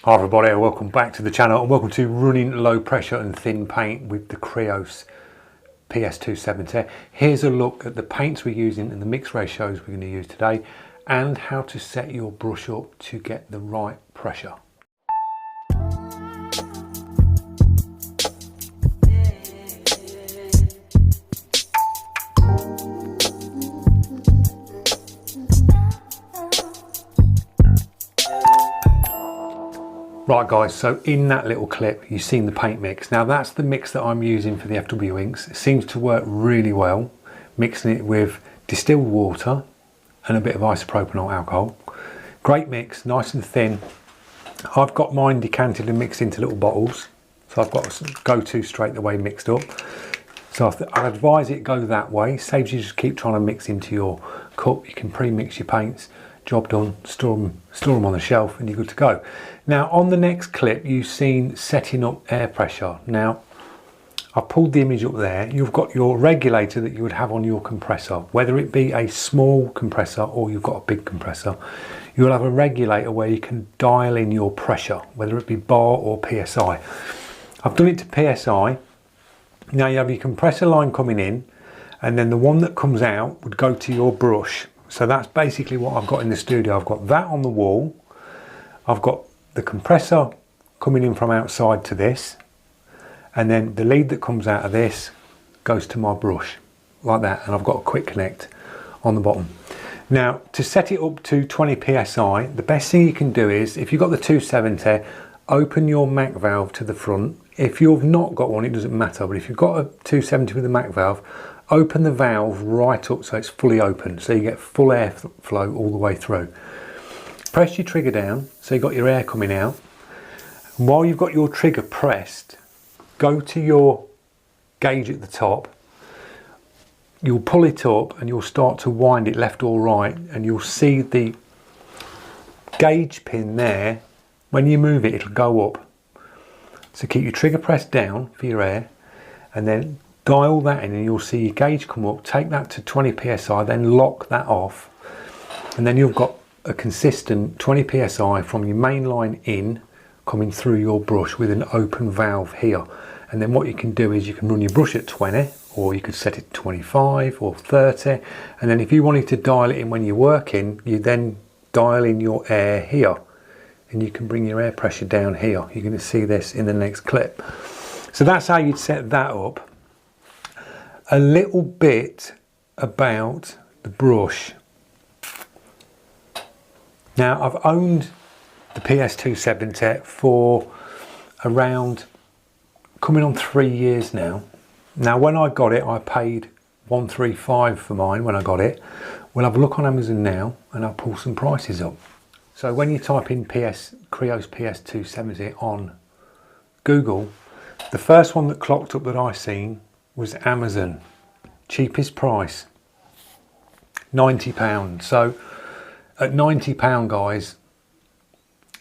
Hi everybody, and welcome back to the channel, and welcome to running low pressure and thin paint with the Creos ps270. Here's a look at the paints we're using and the mix ratios we're going to use today, and how to set your brush up to get the right pressure. Right guys, so in that little clip you've seen the paint mix. Now that's the mix that I'm using for the FW inks. It seems to work really well, mixing it with distilled water and a bit of isopropyl alcohol. Great mix, nice and thin. I've got mine decanted and mixed into little bottles, so I've got a go-to straight away mixed up. So I'd advise it go that way. Saves you just keep trying to mix into your cup. You can pre-mix your paints. Job done, store them on the shelf and you're good to go. Now on the next clip you've seen setting up air pressure. Now I've pulled the image up there. You've got your regulator that you would have on your compressor, whether it be a small compressor or you've got a big compressor. You'll have a regulator where you can dial in your pressure, whether it be bar or PSI. I've done it to PSI. Now you have your compressor line coming in, and then the one that comes out would go to your brush. So that's basically what I've got in the studio. I've got that on the wall. I've got the compressor coming in from outside to this. And then the lead that comes out of this goes to my brush, like that. And I've got a quick connect on the bottom. Now, to set it up to 20 PSI, the best thing you can do is, if you've got the 270, open your Mac valve to the front. If you've not got one, it doesn't matter. But if you've got a 270 with a Mac valve, open the valve right up so it's fully open, so you get full air flow all the way through. Press your trigger down so you've got your air coming out. And while you've got your trigger pressed, go to your gauge at the top. You'll pull it up and you'll start to wind it left or right, and you'll see the gauge pin there. When you move it, it'll go up. So keep your trigger pressed down for your air, and then dial that in and you'll see your gauge come up. Take that to 20 psi, then lock that off, and then you've got a consistent 20 psi from your main line in coming through your brush with an open valve here. And then what you can do is you can run your brush at 20, or you could set it to 25 or 30, and then if you wanted to dial it in when you're working, you then dial in your air here, and you can bring your air pressure down here. You're going to see this in the next clip. So that's how you'd set that up. A little bit about the brush. Now I've owned the ps270 for around coming on 3 years now. Now when I got it, I paid $135 for mine when I got it. We'll have a look on Amazon now and I'll pull some prices up. So when you type in Creos ps270 on Google, the first one that clocked up that I seen was Amazon. Cheapest price, £90. So at £90 guys,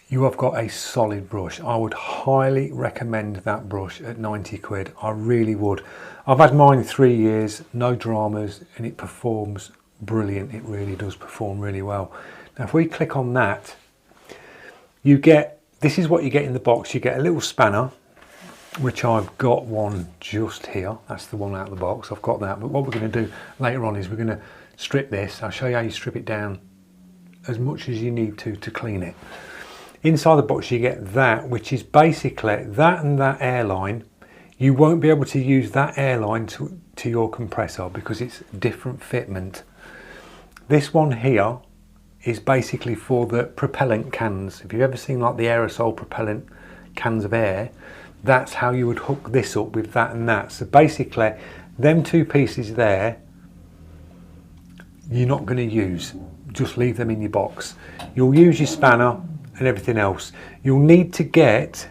you have got a solid brush. I would highly recommend that brush at 90 quid. I really would. I've had mine 3 years, no dramas, and it performs brilliant. It really does perform really well. Now if we click on that, you get, this is what you get in the box. You get a little spanner, which I've got one just here. That's the one out of the box. I've got that. But what we're going to do later on is we're going to strip this. I'll show you how you strip it down as much as you need to clean it. Inside the box you get that, which is basically that and that airline. You won't be able to use that airline to your compressor because it's different fitment. This one here is basically for the propellant cans. If you've ever seen like the aerosol propellant cans of air, that's how you would hook this up with that and that. So basically them two pieces there you're not going to use. Just leave them in your box. You'll use your spanner and everything else. You'll need to get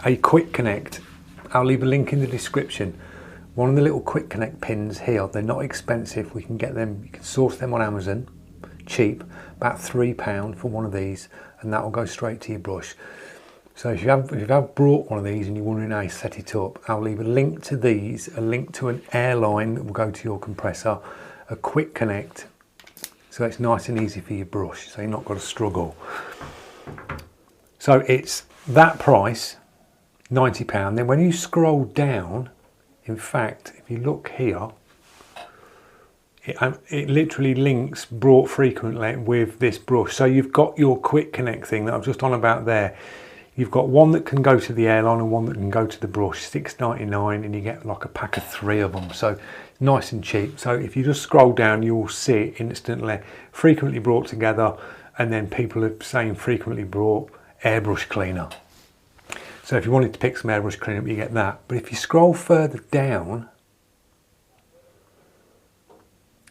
a quick connect. I'll leave a link in the description. One of the little quick connect pins here, they're not expensive. We can get them, you can source them on Amazon, cheap, about £3 for one of these, and that will go straight to your brush. So if you have brought one of these and you're wondering how you set it up, I'll leave a link to these, a link to an airline that will go to your compressor, a quick connect, so it's nice and easy for your brush, so you're not got to struggle. So it's that price, £90. Then when you scroll down, in fact, if you look here, it literally links brought frequently with this brush. So you've got your quick connect thing that I was just on about there. You've got one that can go to the airline and one that can go to the brush, $6.99, and you get like a pack of 3 of them. So nice and cheap. So if you just scroll down, you'll see it instantly. Frequently brought together, and then people are saying frequently brought airbrush cleaner. So if you wanted to pick some airbrush cleaner, you get that. But if you scroll further down,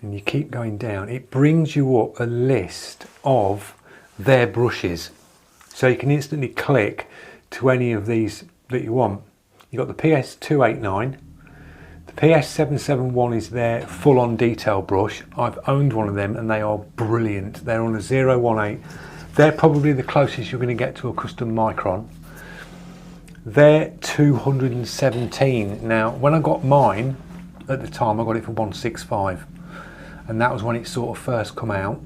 and you keep going down, it brings you up a list of their brushes. So you can instantly click to any of these that you want. You've got the ps270, the ps771 is their full-on detail brush. I've owned one of them and they are brilliant. They're on a 018. They're probably the closest you're going to get to a custom micron. They're 217. Now, when I got mine, at the time, I got it for 165. And that was when it sort of first come out,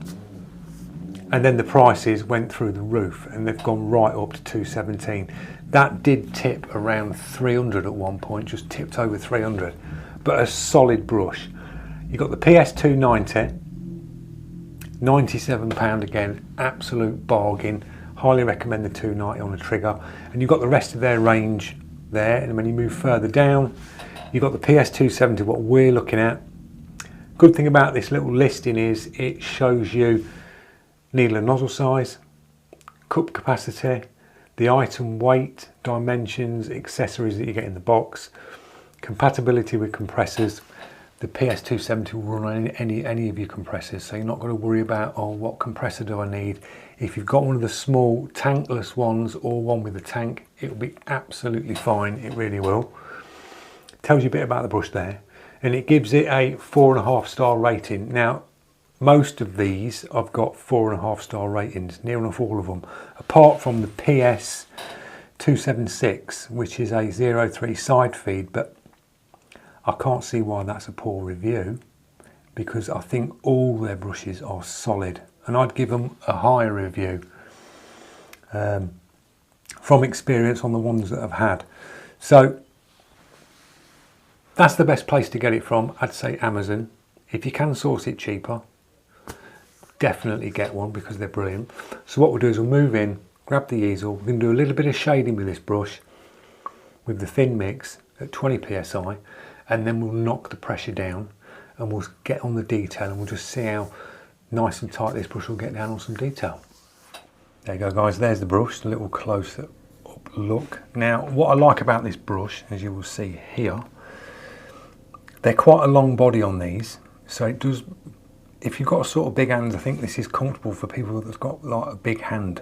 and then the prices went through the roof and they've gone right up to 217. That did tip around 300 at one point, just tipped over 300, but a solid brush. You got the ps290, £97 again, absolute bargain. Highly recommend the 290 on the trigger. And you've got the rest of their range there, and when you move further down, you've got the ps270, what we're looking at. Good thing about this little listing is it shows you needle and nozzle size, cup capacity, the item weight, dimensions, accessories that you get in the box, compatibility with compressors. The ps270 will run on any of your compressors, so you're not going to worry about, oh, what compressor do I need? If you've got one of the small tankless ones or one with a tank, it will be absolutely fine, it really will. Tells you a bit about the brush there. And it gives it a 4.5-star rating. Now, most of these I've got 4.5-star ratings, near enough all of them, apart from the ps276, which is a 03 side feed, but I can't see why that's a poor review, because I think all their brushes are solid, and I'd give them a higher review from experience on the ones that I've had. So that's the best place to get it from. I'd say Amazon. If you can source it cheaper, definitely get one because they're brilliant. So what we'll do is we'll move in, grab the easel. We're going to do a little bit of shading with this brush with the thin mix at 20 psi, and then we'll knock the pressure down and we'll get on the detail, and we'll just see how nice and tight this brush will get down on some detail. There you go, guys. There's the brush, a little closer up look. Now, what I like about this brush, as you will see here, they're quite a long body on these, so it does, if you've got a sort of big hand, I think this is comfortable for people that's got like a big hand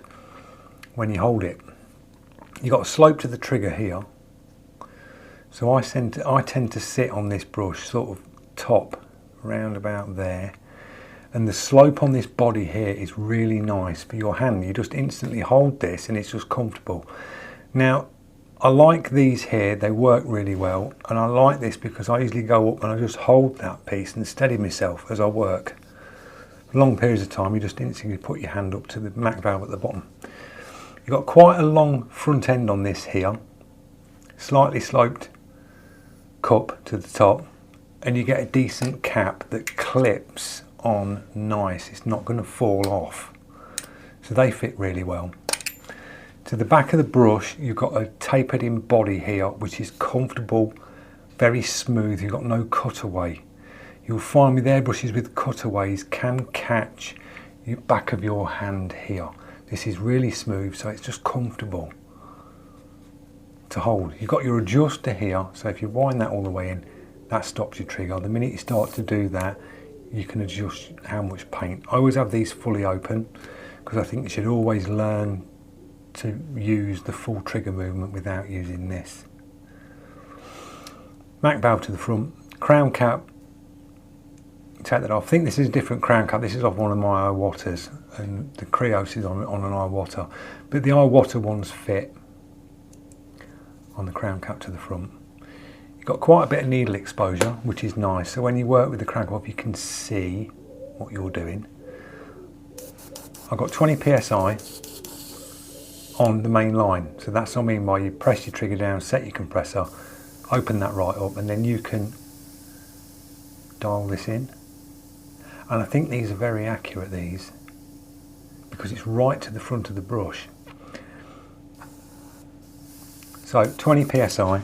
when you hold it. You've got a slope to the trigger here, so I tend to sit on this brush sort of top, round about there, and the slope on this body here is really nice for your hand. You just instantly hold this and it's just comfortable. Now, I like these here, they work really well, and I like this because I usually go up and I just hold that piece and steady myself as I work. For long periods of time, you just instantly put your hand up to the Mac valve at the bottom. You've got quite a long front end on this here, slightly sloped cup to the top, and you get a decent cap that clips on nice. It's not going to fall off, so they fit really well. To the back of the brush, you've got a tapered in body here, which is comfortable, very smooth. You've got no cutaway. You'll find with airbrushes with cutaways can catch the back of your hand here. This is really smooth, so it's just comfortable to hold. You've got your adjuster here, so if you wind that all the way in, that stops your trigger. The minute you start to do that, you can adjust how much paint. I always have these fully open because I think you should always learn to use the full trigger movement without using this. Mac valve to the front, crown cap, take that off. I think this is a different crown cap. This is off one of my iwatas, and the Creos is on an iwata, but the iwata ones fit on the crown cap to the front. You've got quite a bit of needle exposure, which is nice, so when you work with the crown cap you can see what you're doing. I've got 20 psi on the main line. So that's what I mean by you press your trigger down, set your compressor, open that right up, and then you can dial this in. And I think these are very accurate, these, because it's right to the front of the brush. So 20 psi,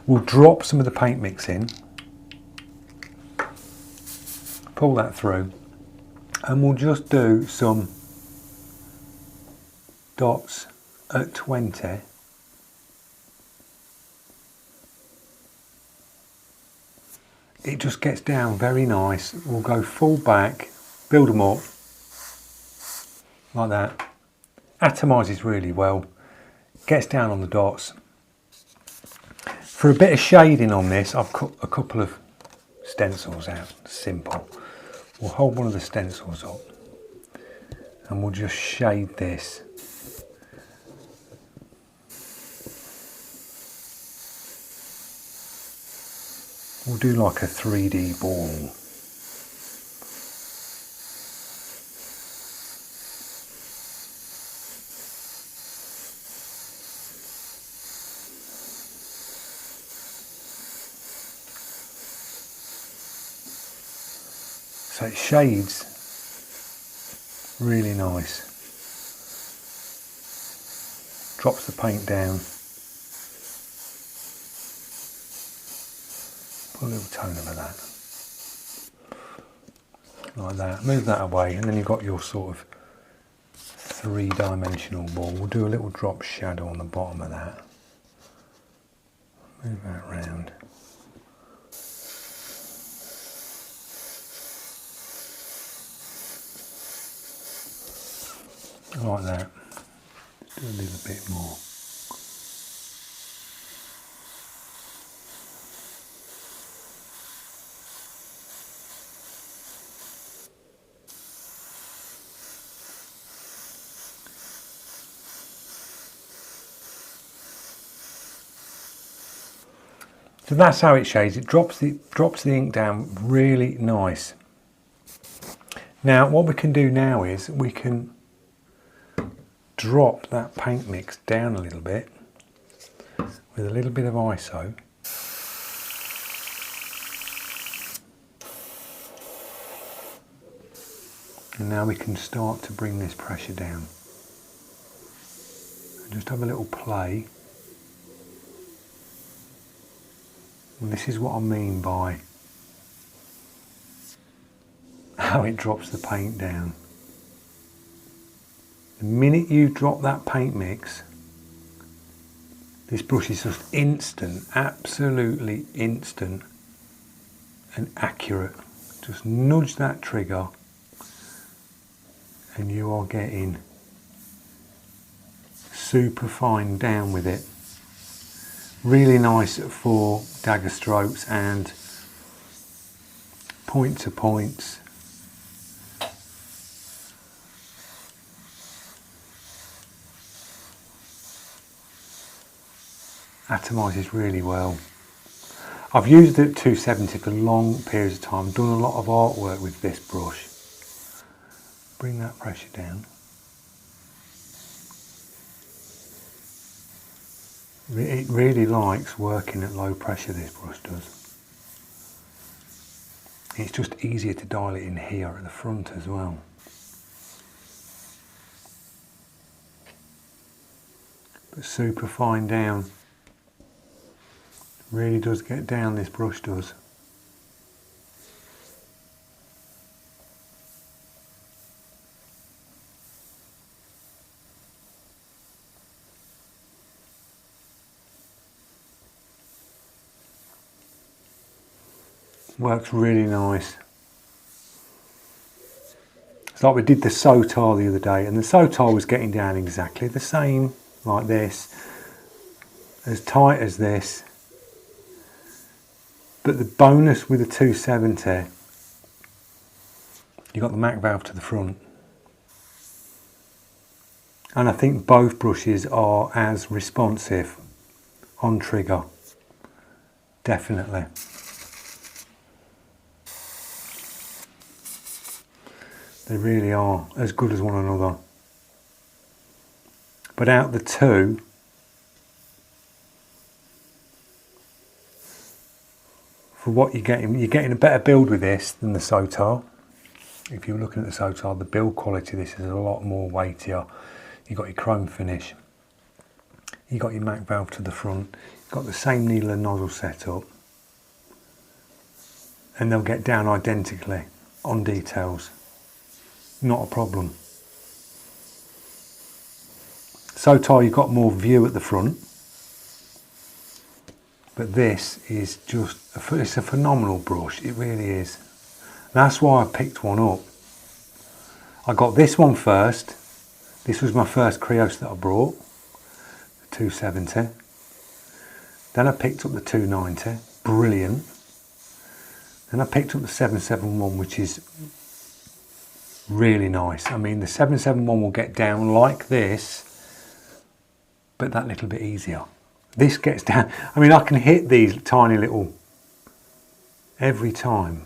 we'll drop some of the paint mix in, pull that through, and we'll just do some dots at 20. It just gets down very nice. We'll go full back, build them up like that. Atomises really well, gets down on the dots. For a bit of shading on this, I've cut a couple of stencils out, simple. We'll hold one of the stencils up and we'll just shade this. We'll do like a 3D ball. So it shades really nice. Drops the paint down. Put a little tone over that. Like that. Move that away, and then you've got your sort of three-dimensional ball. We'll do a little drop shadow on the bottom of that. Move that round. Like that. Do a little bit more. So that's how it shades. It drops the ink down really nice. Now what we can do now is we can drop that paint mix down a little bit with a little bit of ISO. And now we can start to bring this pressure down. And just have a little play. And this is what I mean by how it drops the paint down. The minute you drop that paint mix, this brush is just instant, absolutely instant and accurate. Just nudge that trigger and you are getting super fine down with it. Really nice for dagger strokes and point to points. Atomises really well. I've used it 270 for long periods of time, done a lot of artwork with this brush. Bring that pressure down. It really likes working at low pressure, this brush does. It's just easier to dial it in here at the front as well. But super fine down. Really does get down, this brush does. Works really nice. It's like we did the Sotar the other day, and the Sotar was getting down exactly the same, like this, as tight as this. But the bonus with the 270, you've got the Mac valve to the front. And I think both brushes are as responsive on trigger. Definitely. They really are as good as one another. But out the two, for what you're getting a better build with this than the Sotar. If you're looking at the Sotar, the build quality of this is a lot more weightier. You've got your chrome finish, you've got your Mac valve to the front, you've got the same needle and nozzle setup, and they'll get down identically on details. Not a problem. Sotar, you've got more view at the front, but this is just, it's a phenomenal brush, it really is. That's why I picked one up. I got this one first. This was my first Creos that I brought, the 270. Then I picked up the 290, brilliant. Then I picked up the 771, which is really nice. I mean, the 771 will get down like this, but that little bit easier. This gets down, I mean, I can hit these tiny little every time.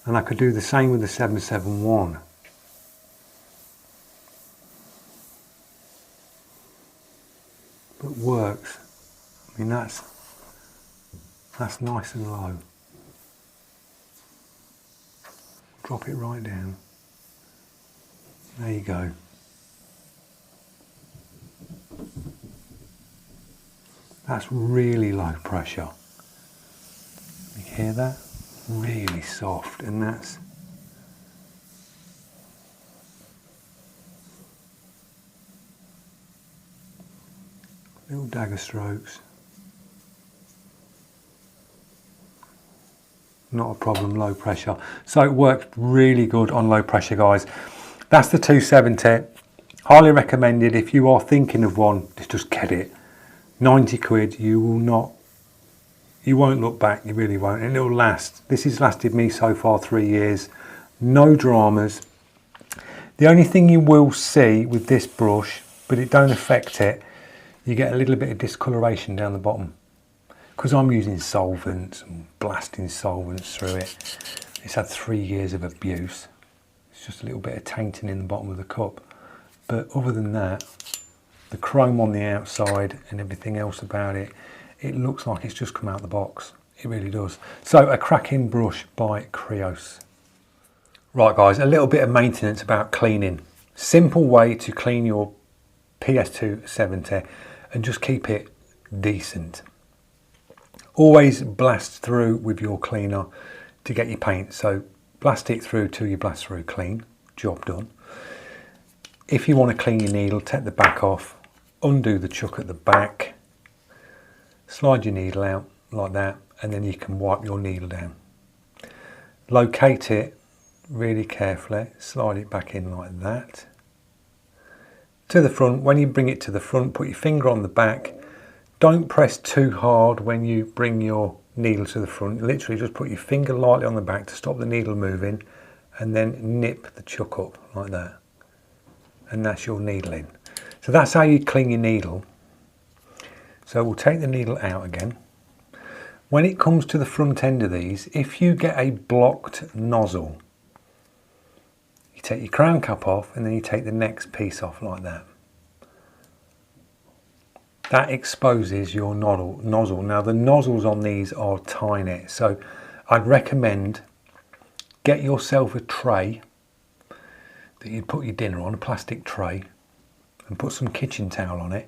And I could do the same with the 771. But works. I mean, that's nice and low. Drop it right down. There you go. That's really low pressure. You hear that? Really soft, and that's little dagger strokes. Not a problem, low pressure. So it worked really good on low pressure, guys. That's the 270. Highly recommended. If you are thinking of one, just get it. 90 quid, you won't look back, you really won't, and it'll last. This has lasted me so far 3 years, no dramas. The only thing you will see with this brush, but it don't affect it, you get a little bit of discoloration down the bottom. Because I'm using solvents and blasting solvents through it. It's had 3 years of abuse. It's just a little bit of tainting in the bottom of the cup. But other than that, the chrome on the outside and everything else about it, it looks like it's just come out the box. It really does. So a cracking brush by Creos. Right guys, a little bit of maintenance about cleaning. Simple way to clean your ps270 and just keep it decent. Always blast through with your cleaner to get your paint. So blast it through till you blast through clean. Job done. If you want to clean your needle, take the back off, undo the chuck at the back, slide your needle out like that, and then you can wipe your needle down. Locate it really carefully, slide it back in like that. To the front, when you bring it to the front, put your finger on the back. Don't press too hard when you bring your needle to the front. Literally just put your finger lightly on the back to stop the needle moving, and then nip the chuck up like that. And that's your needle in. So that's how you clean your needle. So we'll take the needle out again. When it comes to the front end of these, if you get a blocked nozzle, you take your crown cap off and then you take the next piece off like that. That exposes your nozzle. Now the nozzles on these are tiny, so I'd recommend get yourself a tray that you'd put your dinner on, a plastic tray, and put some kitchen towel on it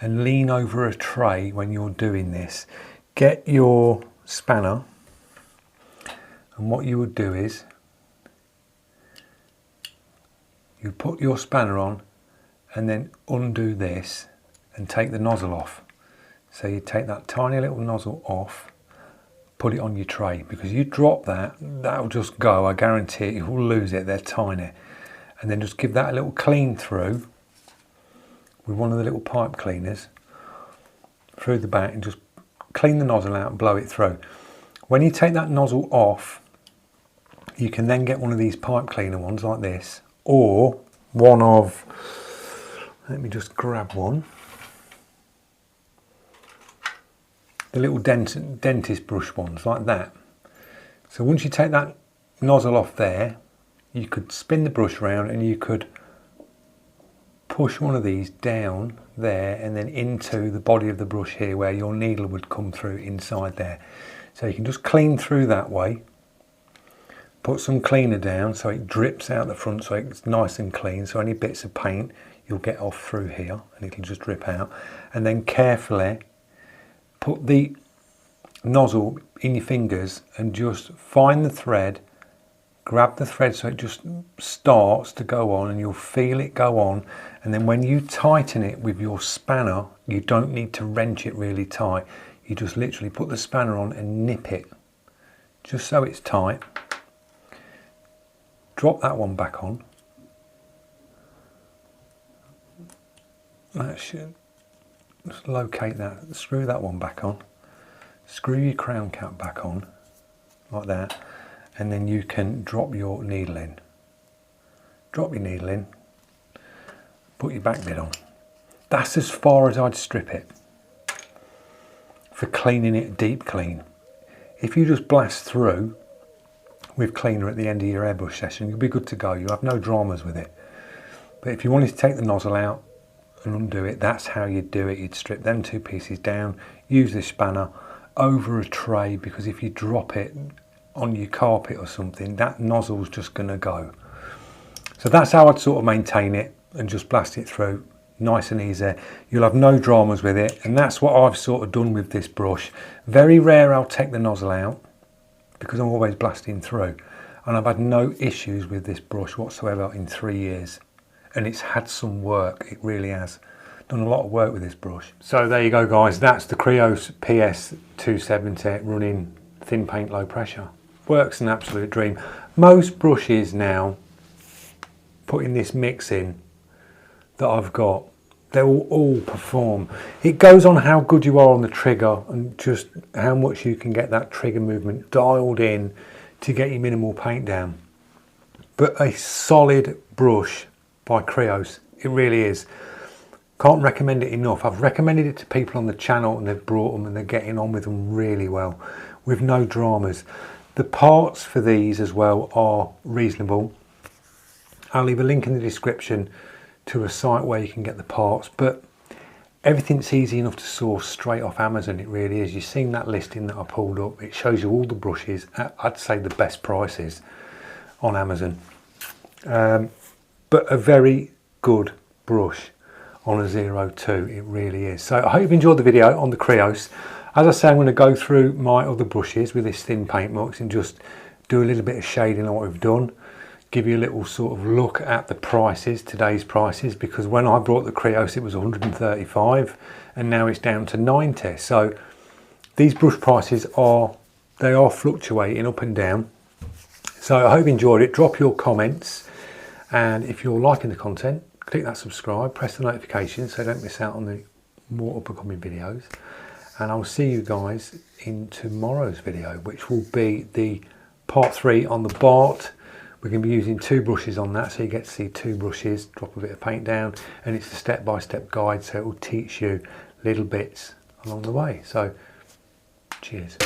and lean over a tray when you're doing this. Get your spanner, and what you would do is you put your spanner on and then undo this and take the nozzle off. So you take that tiny little nozzle off, put it on your tray, because you drop that, that'll just go, I guarantee it, you'll lose it, they're tiny. And then just give that a little clean through with one of the little pipe cleaners through the back, and just clean the nozzle out and blow it through. When you take that nozzle off, you can then get one of these pipe cleaner ones like this, or one of, let me just grab one, the little dentist brush ones like that. So once you take that nozzle off there, you could spin the brush around and you could push one of these down there and then into the body of the brush here where your needle would come through inside there. So you can just clean through that way. Put some cleaner down so it drips out the front so it's nice and clean, so any bits of paint you'll get off through here and it'll just drip out. And then carefully put the nozzle in your fingers and just find the thread, grab the thread so it just starts to go on and you'll feel it go on. And then when you tighten it with your spanner, you don't need to wrench it really tight. You just literally put the spanner on and nip it just so it's tight. Drop that one back on. That should just locate that. Screw that one back on. Screw your crown cap back on, like that, and then you can drop your needle in. Drop your needle in. Put your back lid on. That's as far as I'd strip it for cleaning it deep clean. If you just blast through with cleaner at the end of your airbrush session, you'll be good to go. You'll have no dramas with it. But if you wanted to take the nozzle out and undo it, that's how you'd do it. You'd strip them two pieces down, use this spanner over a tray, because if you drop it on your carpet or something, that nozzle's just going to go. So that's how I'd sort of maintain it and just blast it through nice and easy. You'll have no dramas with it, and that's what I've sort of done with this brush. Very rare I'll take the nozzle out because I'm always blasting through, and I've had no issues with this brush whatsoever in 3 years, and it's had some work. It really has done a lot of work with this brush. So there you go guys, that's the Creos ps270 running thin paint low pressure. Works an absolute dream. Most brushes now, putting this mix in that I've got, they will all perform. It goes on how good you are on the trigger and just how much you can get that trigger movement dialed in to get your minimal paint down. But a solid brush by Creos, it really is. Can't recommend it enough. I've recommended it to people on the channel and they've brought them and they're getting on with them really well, with no dramas. The parts for these as well are reasonable. I'll leave a link in the description to a site where you can get the parts, but everything's easy enough to source straight off Amazon. It really is. You've seen that listing that I pulled up. It shows you all the brushes at, I'd say, the best prices on Amazon. But a very good brush on a 02, it really is. So I hope you've enjoyed the video on the Creos. As I say, I'm going to go through my other brushes with this thin paint mix and just do a little bit of shading on what we've done. Give you a little sort of look at the prices, today's prices, because when I brought the Creos it was 135 and now it's down to 90. So these brush prices are fluctuating up and down. So I hope you enjoyed it. Drop your comments, and if you're liking the content, click that subscribe, press the notifications so don't miss out on the more up and coming videos. And I'll see you guys in tomorrow's video, which will be the part 3 on the Bart. We're going to be using 2 brushes on that, so you get to see 2 brushes, drop a bit of paint down, and it's a step-by-step guide, so it will teach you little bits along the way. So cheers.